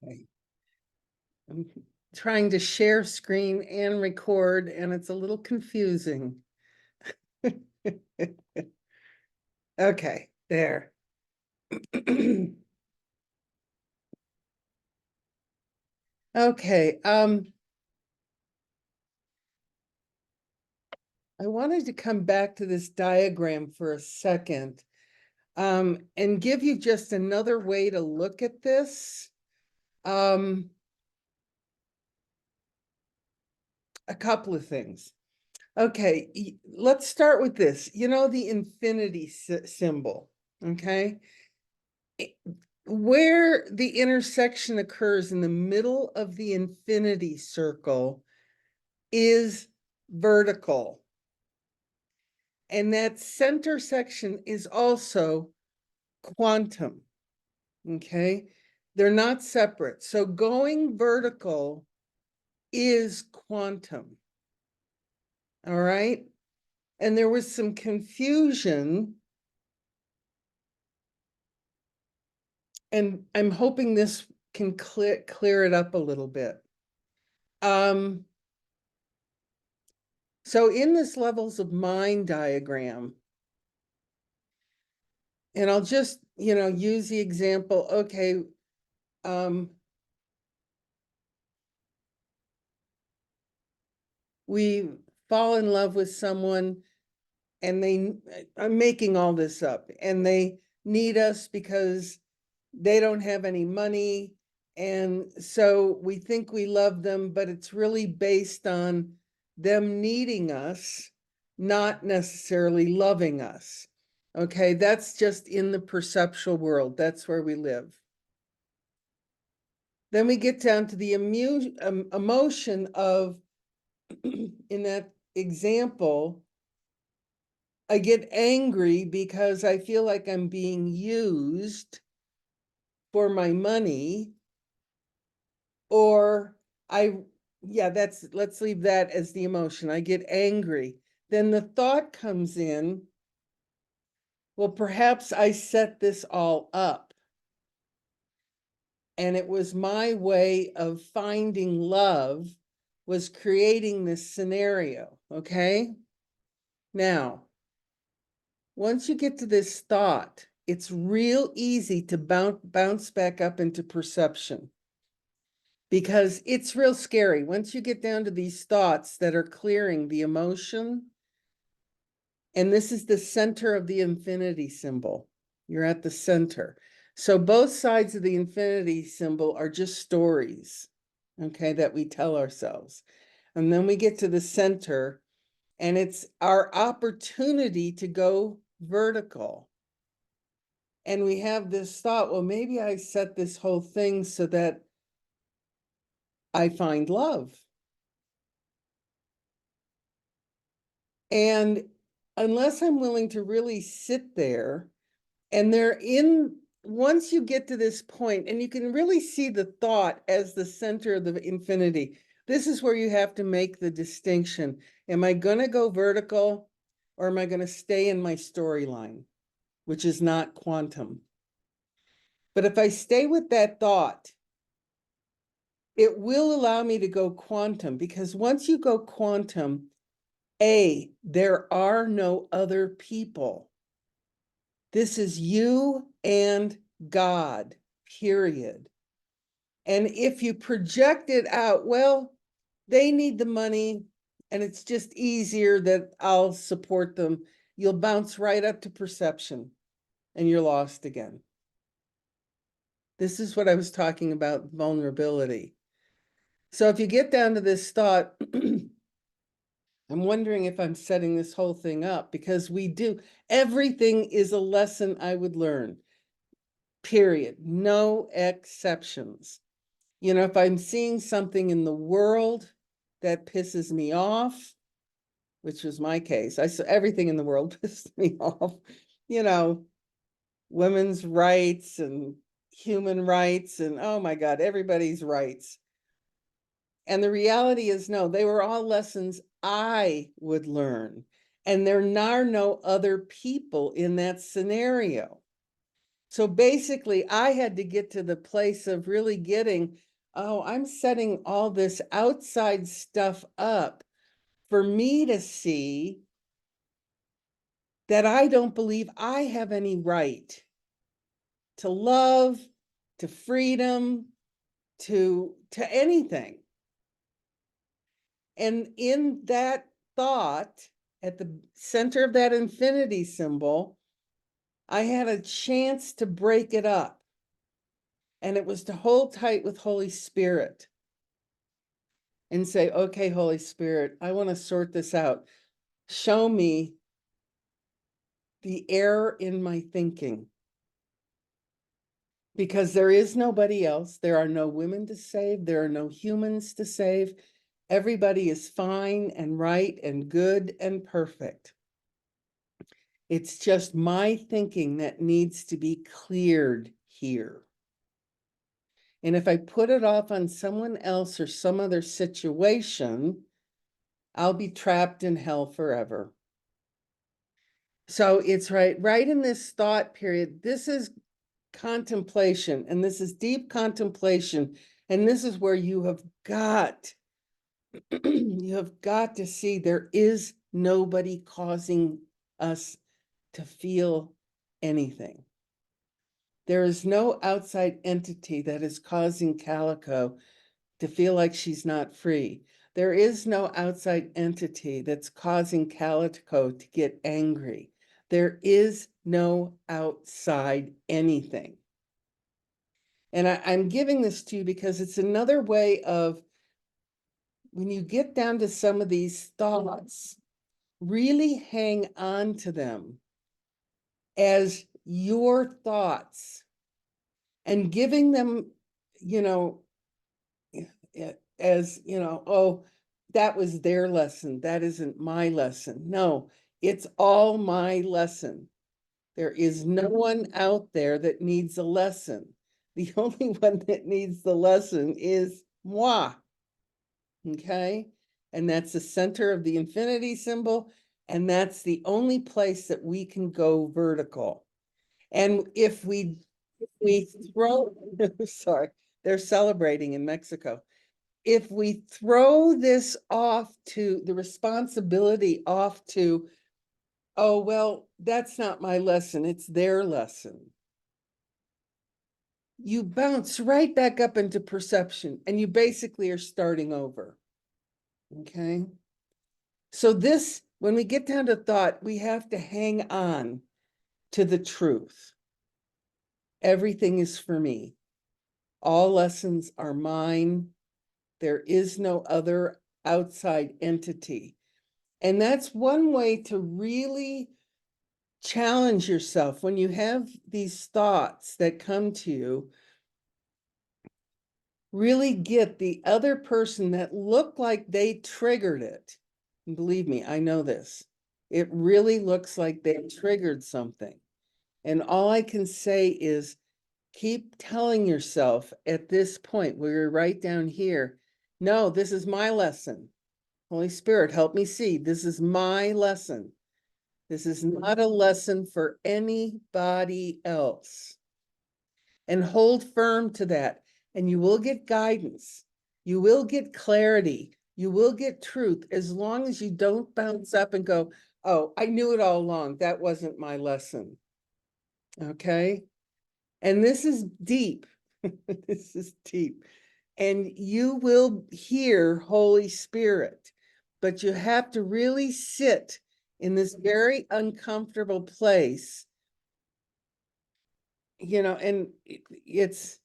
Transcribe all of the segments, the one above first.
Okay. I'm trying to share screen and record, and it's a little confusing. Okay, there. Okay, I wanted to come back to this diagram for a second, and give you just another way to look at this. A couple of things. Okay, let's start with this. You know, the infinity symbol, okay? Where the intersection occurs in the middle of the infinity circle is vertical. And that center section is also quantum, okay? They're not separate. So going vertical is quantum, all right? And there was some confusion, and I'm hoping this can clear it up a little bit. So in this levels of mind diagram, and I'll just, use the example, okay, we fall in love with someone and I'm making all this up, and they need us because they don't have any money. And so we think we love them, but it's really based on them needing us, not necessarily loving us. Okay, that's just in the perceptual world. That's where we live. Then we get down to the emotion of, in that example, I get angry because I feel like I'm being used for my money, or let's leave that as the emotion. I get angry. Then the thought comes in, well, perhaps I set this all up, and it was my way of finding love, was creating this scenario, okay? Now, once you get to this thought, it's real easy to bounce back up into perception, because it's real scary. Once you get down to these thoughts that are clearing the emotion, and this is the center of the infinity symbol. You're at the center. So both sides of the infinity symbol are just stories, okay, that we tell ourselves. And then we get to the center, and it's our opportunity to go vertical. And we have this thought, well, maybe I set this whole thing so that I find love. And unless I'm willing to really sit there, and once you get to this point, and you can really see the thought as the center of the infinity, this is where you have to make the distinction. Am I going to go vertical, or am I going to stay in my storyline, which is not quantum? But if I stay with that thought, it will allow me to go quantum, because once you go quantum, there are no other people. This is you and God, period. And if you project it out, well, they need the money, and it's just easier that I'll support them, you'll bounce right up to perception, and you're lost again. This is what I was talking about, vulnerability. So if you get down to this thought, I'm wondering if I'm setting this whole thing up, because everything is a lesson I would learn, period, no exceptions. If I'm seeing something in the world that pisses me off, which was my case, I saw everything in the world pissed me off, women's rights and human rights, and oh my God, everybody's rights. And the reality is, no, they were all lessons I would learn. And there are no other people in that scenario. So basically, I had to get to the place of really getting, oh, I'm setting all this outside stuff up for me to see that I don't believe I have any right to love, to freedom, to anything. And in that thought, at the center of that infinity symbol, I had a chance to break it up. And it was to hold tight with Holy Spirit and say, okay, Holy Spirit, I want to sort this out. Show me the error in my thinking. Because there is nobody else. There are no women to save. There are no humans to save. Everybody is fine and right and good and perfect. It's just my thinking that needs to be cleared here. And if I put it off on someone else or some other situation, I'll be trapped in hell forever. So it's right in this thought period. This is contemplation, and this is deep contemplation. And this is where you have got to see there is nobody causing us to feel anything. There is no outside entity that is causing Calico to feel like she's not free. There is no outside entity that's causing Calico to get angry. There is no outside anything. And I'm giving this to you because it's another way of, when you get down to some of these thoughts, really hang on to them as your thoughts and giving them, you know, as, you know, oh, that was their lesson. That isn't my lesson. No, it's all my lesson. There is no one out there that needs a lesson. The only one that needs the lesson is moi. Okay? And that's the center of the infinity symbol. And that's the only place that we can go vertical. And if we throw, sorry, they're celebrating in Mexico. If we throw this off to the responsibility off to, oh, well, that's not my lesson, it's their lesson, you bounce right back up into perception and you basically are starting over. Okay. So this, when we get down to thought, we have to hang on to the truth. Everything is for me. All lessons are mine. There is no other outside entity. And that's one way to really challenge yourself when you have these thoughts that come to you. Really get the other person that looked like they triggered it. And believe me, I know this. It really looks like they triggered something. And all I can say is keep telling yourself at this point where you're right down here, no, this is my lesson. Holy Spirit, help me see. This is my lesson. This is not a lesson for anybody else. And hold firm to that. And you will get guidance. You will get clarity. You will get truth as long as you don't bounce up and go, oh, I knew it all along. That wasn't my lesson. Okay. And this is deep. This is deep. And you will hear Holy Spirit, but you have to really sit in this very uncomfortable place, you know, and it's,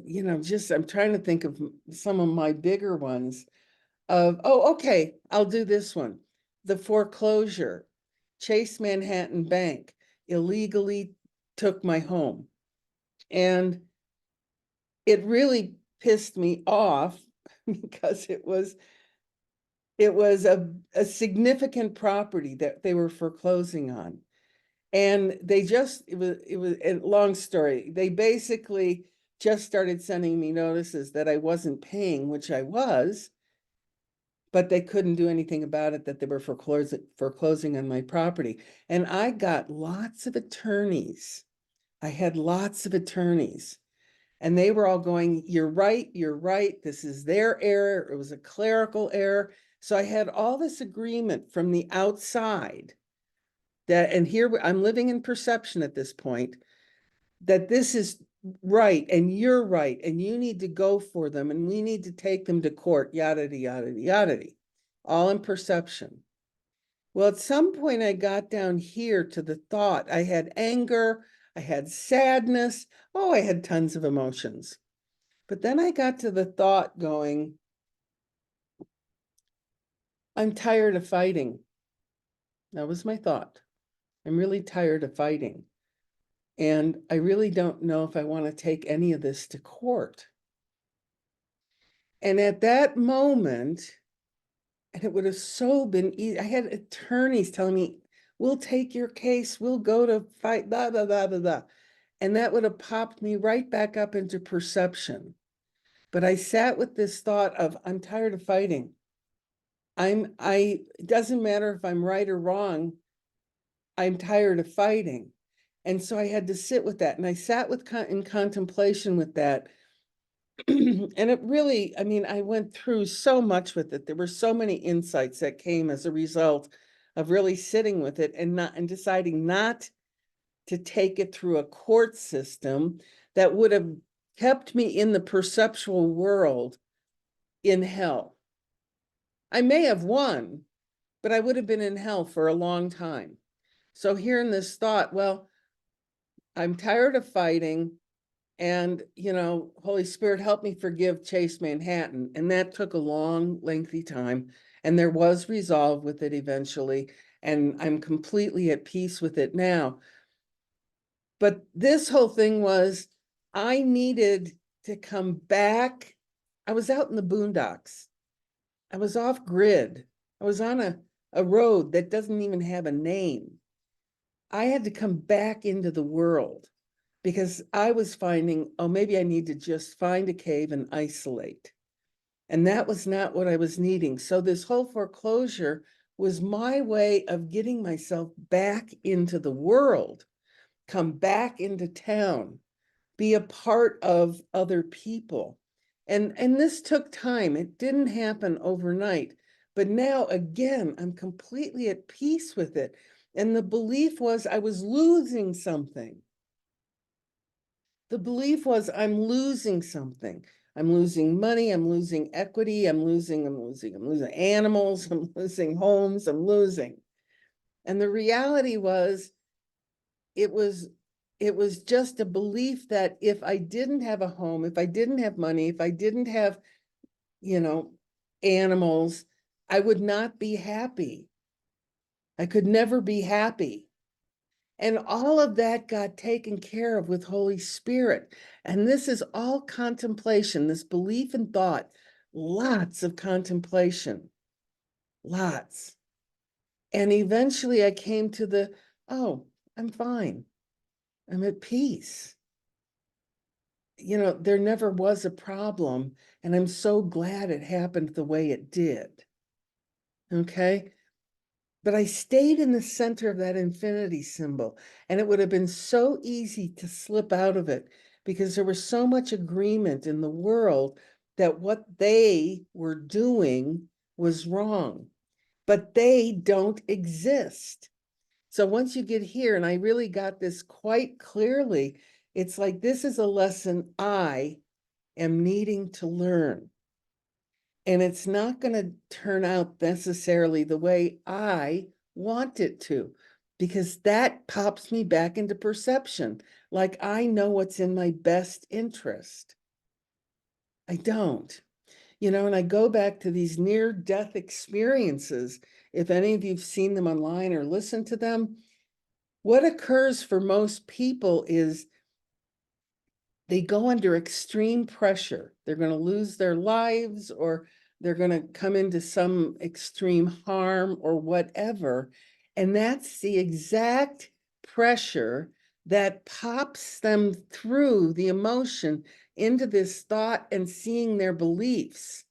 you know, just, I'm trying to think of some of my bigger ones of, oh, okay, I'll do this one. The foreclosure, Chase Manhattan Bank illegally took my home. And it really pissed me off because it was a significant property that they were foreclosing on. And they just, it was a long story. They basically just started sending me notices that I wasn't paying, which I was, but they couldn't do anything about it, that they were foreclosing on my property. And I got lots of attorneys I had lots of attorneys, and they were all going, you're right, this is their error, it was a clerical error. So I had all this agreement from the outside that, and here I'm living in perception at this point, that this is right, and you're right, and you need to go for them, and we need to take them to court, yada, yada, yada, all in perception. Well, at some point I got down here to the thought. I had anger, I had sadness. Oh, I had tons of emotions. But then I got to the thought going, I'm tired of fighting. That was my thought. I'm really tired of fighting. And I really don't know if I want to take any of this to court. And at that moment, and it would have so been easy. I had attorneys telling me, we'll take your case, we'll go to fight, blah, blah, blah, blah, blah. And that would have popped me right back up into perception. But I sat with this thought of, I'm tired of fighting. It doesn't matter if I'm right or wrong, I'm tired of fighting. And so I had to sit with that. And I sat in contemplation with that. And it really, I mean, I went through so much with it. There were so many insights that came as a result of really sitting with it and deciding not to take it through a court system that would have kept me in the perceptual world in hell. I may have won, but I would have been in hell for a long time. So hearing this thought, well, I'm tired of fighting. And, Holy Spirit, help me forgive Chase Manhattan. And that took a long, lengthy time. And there was resolve with it eventually. And I'm completely at peace with it now. But this whole thing was, I needed to come back. I was out in the boondocks. I was off grid. I was on a road that doesn't even have a name. I had to come back into the world because I was finding, oh, maybe I need to just find a cave and isolate. And that was not what I was needing. So this whole foreclosure was my way of getting myself back into the world, come back into town, be a part of other people. And this took time. It didn't happen overnight. But now, again, I'm completely at peace with it. And the belief was I was losing something. The belief was I'm losing something. I'm losing money, I'm losing equity, I'm losing animals, I'm losing homes, I'm losing. And the reality was, it was just a belief that if I didn't have a home, if I didn't have money, if I didn't have, animals, I would not be happy. I could never be happy. And all of that got taken care of with Holy Spirit. And this is all contemplation, this belief and thought, lots of contemplation, lots. And eventually I came to oh, I'm fine. I'm at peace. There never was a problem. And I'm so glad it happened the way it did. Okay. But I stayed in the center of that infinity symbol, and it would have been so easy to slip out of it because there was so much agreement in the world that what they were doing was wrong, but they don't exist. So once you get here, and I really got this quite clearly, it's like this is a lesson I am needing to learn. And it's not going to turn out necessarily the way I want it to, because that pops me back into perception. Like I know what's in my best interest. I don't, and I go back to these near-death experiences. If any of you've seen them online or listened to them, what occurs for most people is they go under extreme pressure. They're going to lose their lives, or they're going to come into some extreme harm or whatever. And that's the exact pressure that pops them through the emotion into this thought and seeing their beliefs.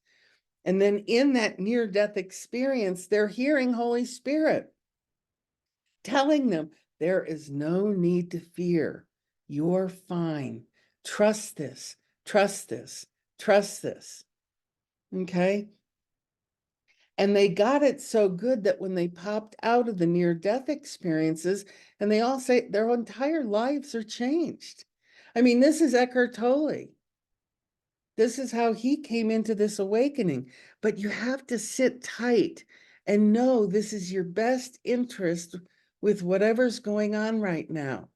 And then in that near-death experience, they're hearing Holy Spirit telling them there is no need to fear. You're fine. Trust this, trust this, trust this. Okay? And they got it so good that when they popped out of the near-death experiences, and they all say their entire lives are changed. I mean, this is Eckhart Tolle. This is how he came into this awakening. But you have to sit tight and know this is your best interest with whatever's going on right now.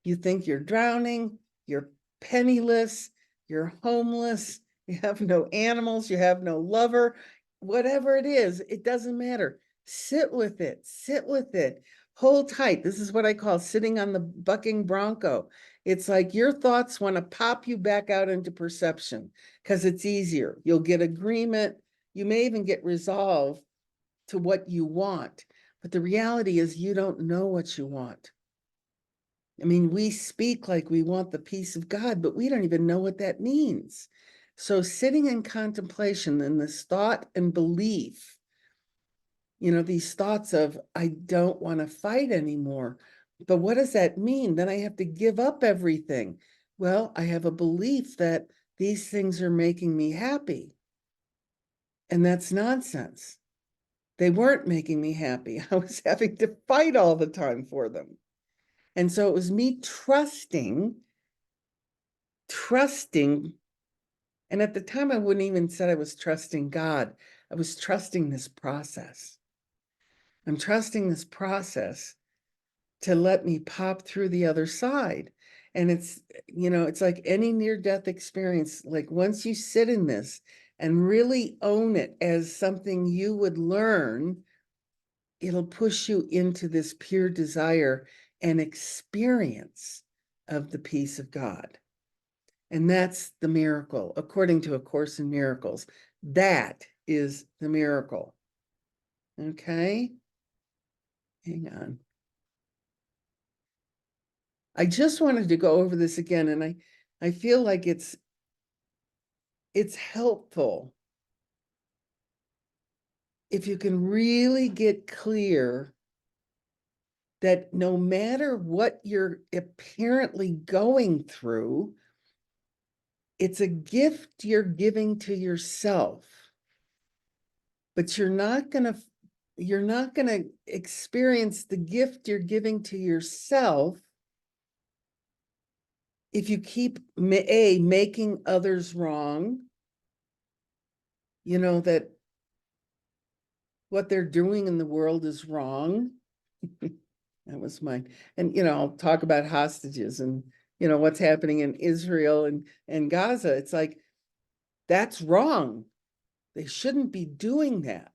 You think you're drowning, you're penniless, you're homeless, you have no animals, you have no lover, whatever it is, it doesn't matter. Sit with it, sit with it. Hold tight. This is what I call sitting on the bucking bronco. It's like your thoughts want to pop you back out into perception because it's easier. You'll get agreement. You may even get resolve to what you want. But the reality is you don't know what you want. I mean, we speak like we want the peace of God, but we don't even know what that means. So sitting in contemplation and this thought and belief, these thoughts of, I don't want to fight anymore. But what does that mean? Then I have to give up everything. Well, I have a belief that these things are making me happy. And that's nonsense. They weren't making me happy. I was having to fight all the time for them. And so it was me trusting. And at the time, I wouldn't even said I was trusting God. I was trusting this process. I'm trusting this process to let me pop through the other side. And it's like any near-death experience. Like once you sit in this and really own it as something you would learn, it'll push you into this pure desire and experience of the peace of God. And that's the miracle, according to A Course in Miracles. That is the miracle. Okay? Hang on. I just wanted to go over this again, and I feel like it's helpful if you can really get clear that no matter what you're apparently going through, it's a gift you're giving to yourself. But you're not going to experience the gift you're giving to yourself if you keep making others wrong, that what they're doing in the world is wrong. That was mine. And I'll talk about hostages and what's happening in Israel and Gaza. It's like, that's wrong. They shouldn't be doing that.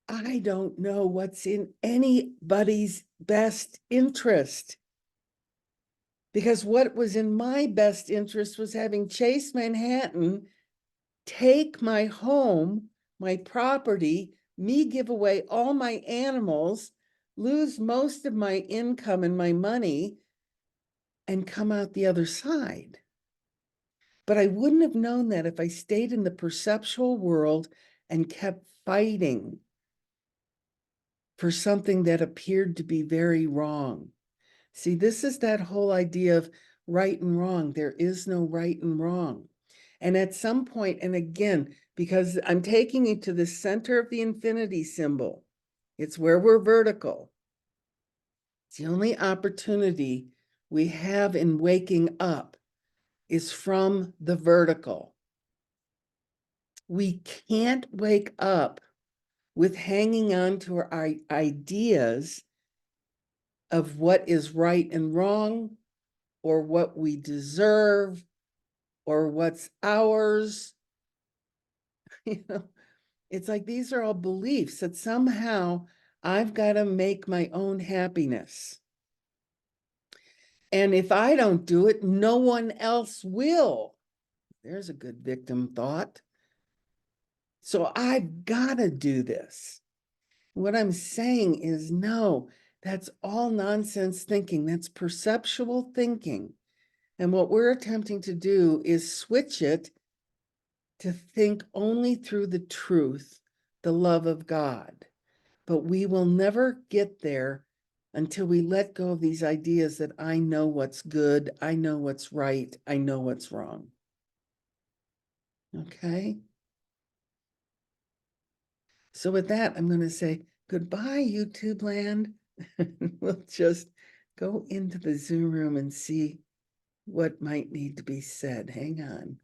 I don't know what's in anybody's best interest. Because what was in my best interest was having Chase Manhattan take my home, my property, me give away all my animals, lose most of my income and my money, and come out the other side. But I wouldn't have known that if I stayed in the perceptual world and kept fighting for something that appeared to be very wrong. See, this is that whole idea of right and wrong. There is no right and wrong. And at some point, and again, because I'm taking you to the center of the infinity symbol, it's where we're vertical. It's the only opportunity we have in waking up is from the vertical. We can't wake up with hanging on to our ideas of what is right and wrong, or what we deserve, or what's ours. It's like these are all beliefs that somehow I've got to make my own happiness. And if I don't do it, no one else will. There's a good victim thought. So I've got to do this. What I'm saying is, no, that's all nonsense thinking. That's perceptual thinking. And what we're attempting to do is switch it to think only through the truth, the love of God. But we will never get there until we let go of these ideas that I know what's good, I know what's right, I know what's wrong. Okay? So with that, I'm going to say goodbye, YouTube land. We'll just go into the Zoom room and see what might need to be said. Hang on.